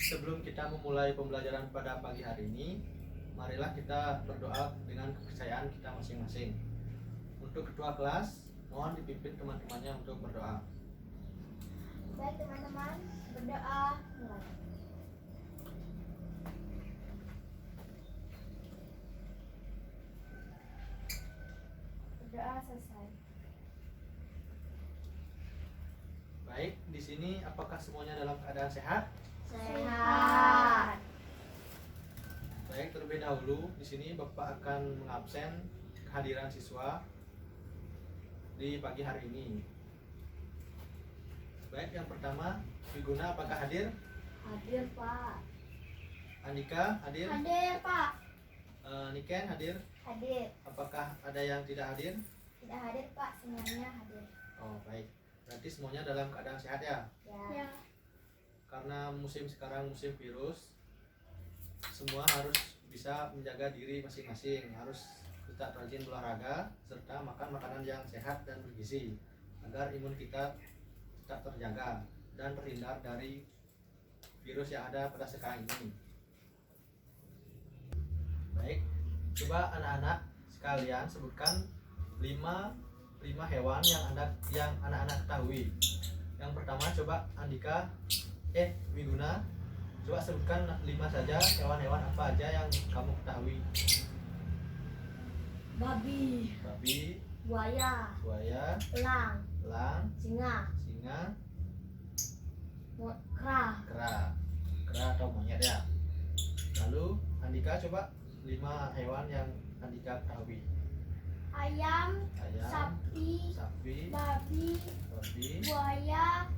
Sebelum kita memulai pembelajaran pada pagi hari ini, marilah kita berdoa dengan kepercayaan kita masing-masing. Untuk ketua kelas, mohon dipimpin teman-temannya untuk berdoa. Baik teman-teman, berdoa mulai. Berdoa selesai. Baik, di sini apakah semuanya dalam keadaan sehat? Sehat. Baik, terlebih dahulu di sini Bapak akan mengabsen kehadiran siswa di pagi hari ini. Baik, yang pertama, Wiguna apakah hadir? Hadir Pak. Andika hadir? Hadir Pak. Niken hadir? Hadir. Apakah ada yang tidak hadir? Tidak hadir Pak, semuanya hadir. Oh, baik. Berarti semuanya dalam keadaan sehat ya? Ya. Karena musim sekarang musim virus, semua harus bisa menjaga diri masing-masing, harus tetap rajin olahraga serta makan makanan yang sehat dan bergizi agar imun kita tetap terjaga dan terhindar dari virus yang ada pada sekarang ini. Baik, coba anak-anak sekalian sebutkan 5 hewan yang anak-anak ketahui. Yang pertama coba Andika Wiguna, coba sebutkan 5 saja hewan-hewan apa aja yang kamu ketahui. Babi, buaya, elang, singa, kera. Kera atau monyet ya. Lalu Andika coba 5 hewan yang Andika ketahui. Ayam, Ayam, sapi, babi, buaya,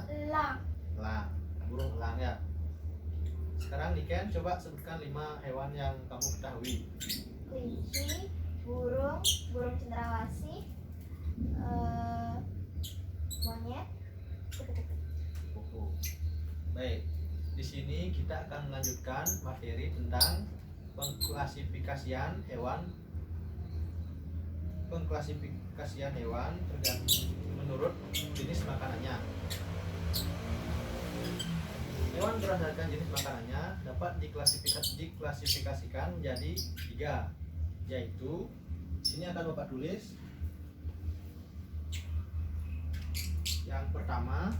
elang. elang, burung elang ya. Sekarang Niken coba sebutkan 5 hewan yang kamu ketahui. Kelinci, burung cendrawasih, monyet, kupu-kupu. Kupu. Baik, di sini kita akan melanjutkan materi tentang pengklasifikasian hewan tergantung menurut jenis makanannya. Hewan berdasarkan jenis makanannya dapat diklasifikasikan menjadi 3, yaitu sini akan Bapak tulis. Yang pertama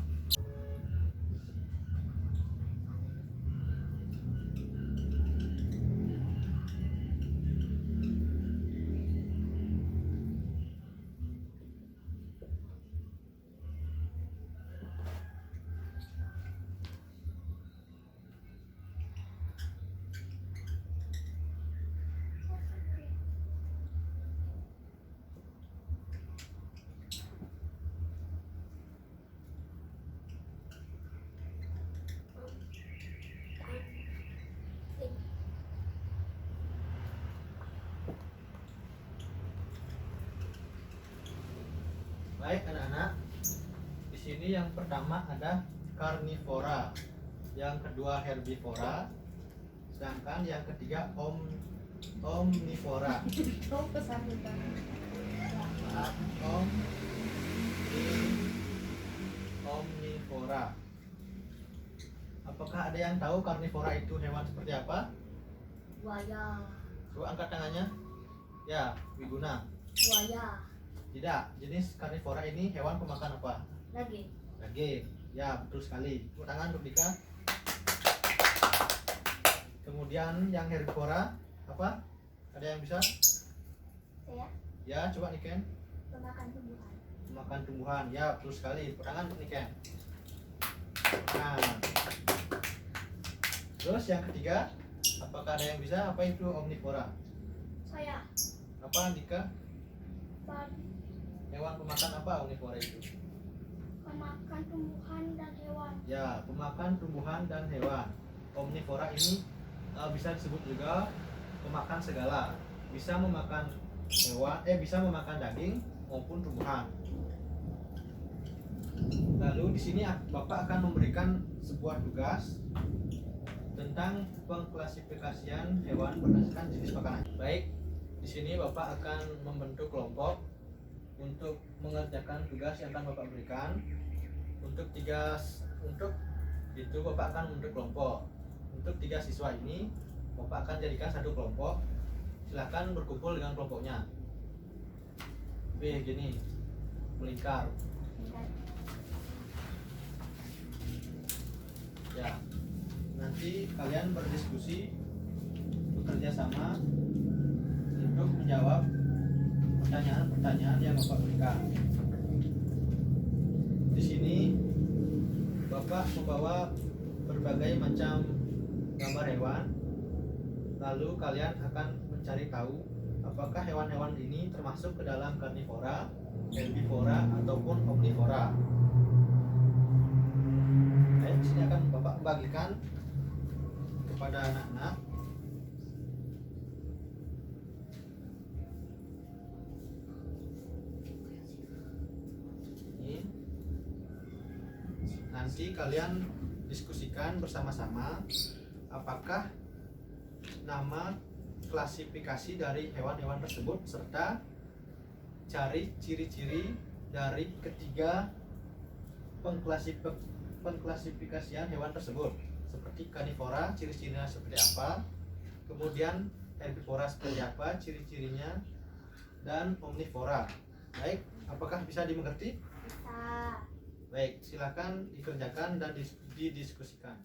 baik anak-anak, di sini yang pertama ada karnivora, yang kedua herbivora, sedangkan yang ketiga omnivora. Maaf, omnivora. Apakah ada yang tahu karnivora itu hewan seperti apa? Buaya, Coba angkat tangannya. Ya, Wiguna. buaya, Tidak, jenis karnivora ini hewan pemakan apa? daging. Daging. Ya, betul sekali. Tepuk tangan untuk Dika. Kemudian yang herbivora apa? Ada yang bisa? Saya Ya, coba Niken. pemakan tumbuhan. Makan tumbuhan. Ya, betul sekali. Tepuk tangan untuk Niken. Nah. Terus yang ketiga, apakah ada yang bisa? Apa itu omnivora? Saya Apa Dika? babi, Hewan pemakan apa omnivora itu? pemakan tumbuhan dan hewan. Ya, pemakan tumbuhan dan hewan. Omnivora ini bisa disebut juga pemakan segala. Bisa memakan bisa memakan daging maupun tumbuhan. Lalu di sini Bapak akan memberikan sebuah tugas tentang pengklasifikasian hewan berdasarkan jenis makanan. Baik, di sini Bapak akan membentuk kelompok untuk mengerjakan tugas yang akan Bapak berikan. Untuk itu Bapak akan membentuk kelompok. Untuk 3 siswa ini Bapak akan jadikan satu kelompok. Silahkan berkumpul dengan kelompoknya. B gini, melingkar. Ya, nanti kalian berdiskusi, bekerja sama untuk menjawab pertanyaan-pertanyaan yang Bapak berikan. Di sini Bapak membawa berbagai macam gambar hewan, lalu kalian akan mencari tahu apakah hewan-hewan ini termasuk ke dalam karnivora, herbivora, ataupun omnivora. Baik, di sini akan Bapak bagikan kepada anak-anak. Ini nanti kalian diskusikan bersama-sama apakah nama klasifikasi dari hewan-hewan tersebut serta cari ciri-ciri dari ketiga pengklasifikasian hewan tersebut, seperti karnivora ciri-cirinya seperti apa, kemudian herbivora seperti apa ciri-cirinya, dan omnivora. Baik, apakah bisa dimengerti? Bisa. Baik, silakan dikerjakan dan didiskusikan.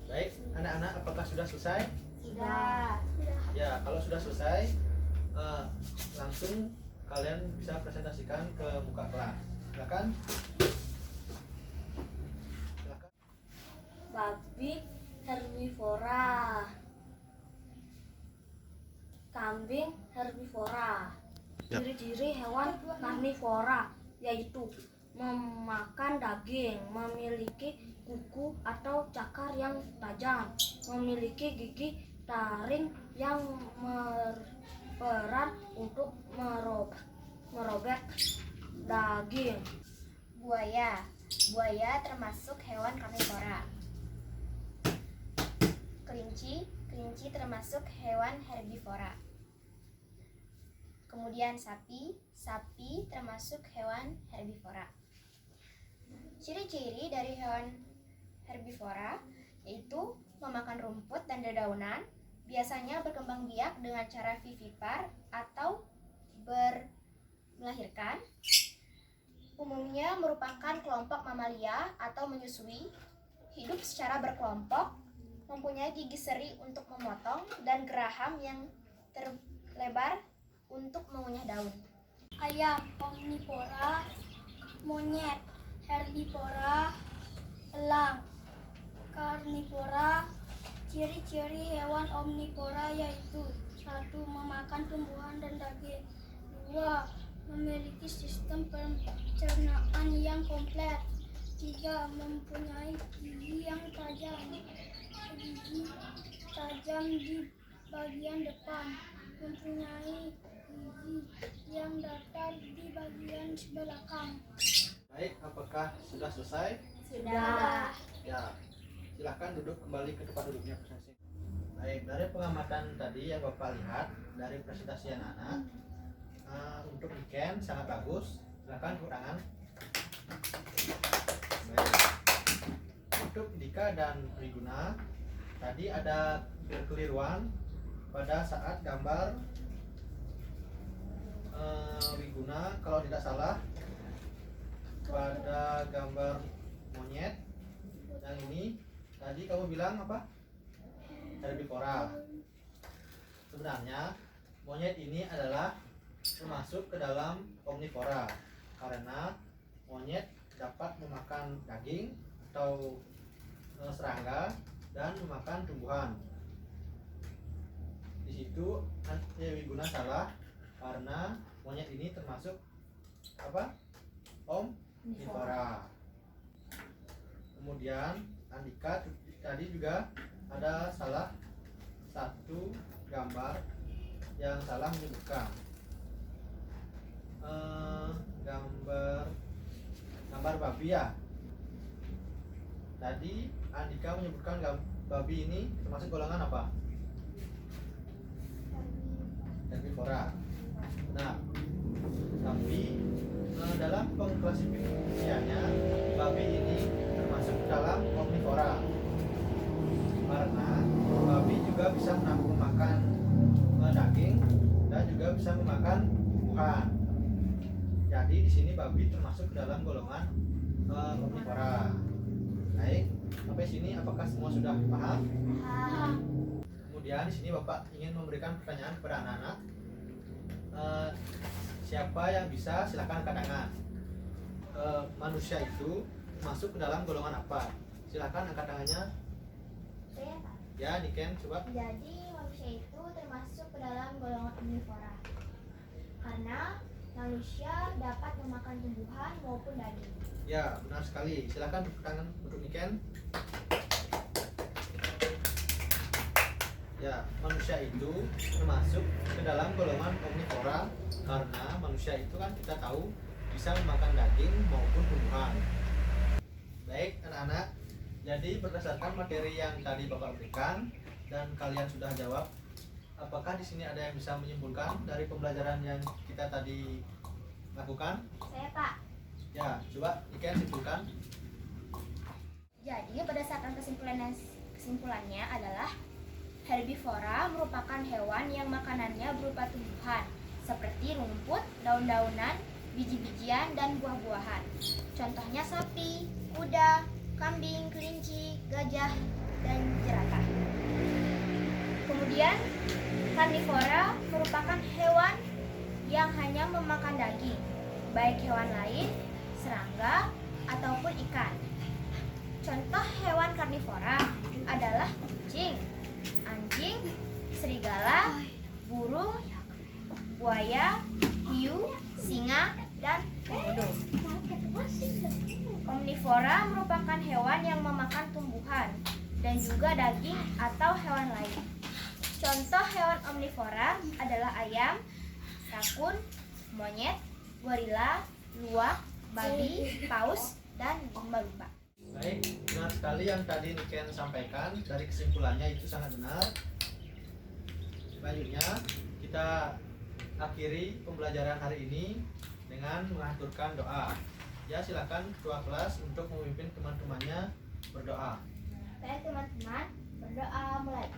Baik, anak-anak, apakah sudah selesai? Sudah. Ya, kalau sudah selesai, langsung kalian bisa presentasikan ke muka kelas. Silakan. Silakan. Babi herbivora, kambing herbivora. Ya. Ciri-ciri hewan karnivora yaitu memakan daging, memiliki kuku atau cakar yang tajam, memiliki gigi taring yang berperan untuk merobek daging. Buaya. Buaya termasuk hewan karnivora. Kelinci. Kelinci termasuk hewan herbivora. Kemudian sapi. Sapi termasuk hewan herbivora. Ciri-ciri dari hewan herbivora yaitu memakan rumput dan dedaunan, biasanya berkembang biak dengan cara vivipar atau melahirkan. Umumnya merupakan kelompok mamalia atau menyusui, hidup secara berkelompok, mempunyai gigi seri untuk memotong dan geraham yang terlebar untuk mengunyah daun. Ayam omnivora, monyet herbivora, elang karnivora. Ciri-ciri hewan omnivora yaitu 1. Memakan tumbuhan dan daging. 2. Memiliki sistem pencernaan yang komplit. 3. Mempunyai gigi yang tajam. Gigi tajam di bagian depan. Mempunyai gigi yang datar di bagian belakang. Baik, apakah sudah selesai? Sudah. Ya, silahkan duduk kembali ke tempat duduknya masing-masing. Baik, dari pengamatan tadi yang Bapak lihat dari presentasi anak-anak, untuk weekend sangat bagus. Silahkan tepuk tangan. Baik. Untuk Dika dan Riguna, tadi ada kekeliruan pada saat gambar Wiguna, kalau tidak salah pada gambar monyet yang ini tadi kamu bilang apa? Herbivora. Sebenarnya monyet ini adalah termasuk ke dalam omnivora karena monyet dapat memakan daging atau serangga dan memakan tumbuhan. Di situ Wiguna salah karena monyet ini termasuk apa? omnivora. Kemudian Andika tadi juga ada salah satu gambar yang salah menyebutkan. Gambar babi ya. Tadi Andika menyebutkan babi ini termasuk golongan apa? Herbivora. Nah, tapi dalam pengklasifikasiannya babi ini termasuk dalam omnivora karena babi juga bisa memakan daging dan juga bisa memakan tumbuhan. Jadi di sini babi termasuk dalam golongan omnivora. Baik, sampai sini apakah semua sudah paham? Kemudian di sini Bapak ingin memberikan pertanyaan kepada anak-anak. Siapa yang bisa silakan angkat tangan. Manusia itu masuk ke dalam golongan apa? Silakan angkat tangannya. Saya Pak. Ya, Niken coba. Jadi manusia itu termasuk ke dalam golongan omnivora karena manusia dapat memakan tumbuhan maupun daging. Ya, benar sekali. Silakan tepuk tangan untuk Niken. Ya, manusia itu termasuk ke dalam golongan omnivora karena manusia itu kan kita tahu bisa memakan daging maupun tumbuhan. Baik, anak-anak. Jadi berdasarkan materi yang tadi Bapak berikan dan kalian sudah jawab, apakah di sini ada yang bisa menyimpulkan dari pembelajaran yang kita tadi lakukan? Saya Pak. Ya, coba Niken simpulkan. Jadi berdasarkan kesimpulannya adalah herbivora merupakan hewan yang makanannya berupa tumbuhan seperti rumput, daun-daunan, biji-bijian, dan buah-buahan. Contohnya sapi, kuda, kambing, kelinci, gajah, dan jerapah. Kemudian karnivora merupakan hewan yang hanya memakan daging, baik hewan lain, serangga, ataupun ikan. Contoh hewan karnivora adalah kucing, anjing, serigala, burung, buaya, hiu, singa, dan komodo. Omnivora merupakan hewan yang memakan tumbuhan dan juga daging atau hewan lain. Contoh hewan omnivora adalah ayam, rakun, monyet, gorila, luwak, babi, paus, dan lumba-lumba. Baik, benar sekali yang tadi Niken sampaikan. Dari kesimpulannya itu sangat benar. Selanjutnya kita akhiri pembelajaran hari ini dengan mengaturkan doa. Ya, silakan ketua kelas untuk memimpin teman-temannya berdoa. Baik teman-teman, berdoa mulai.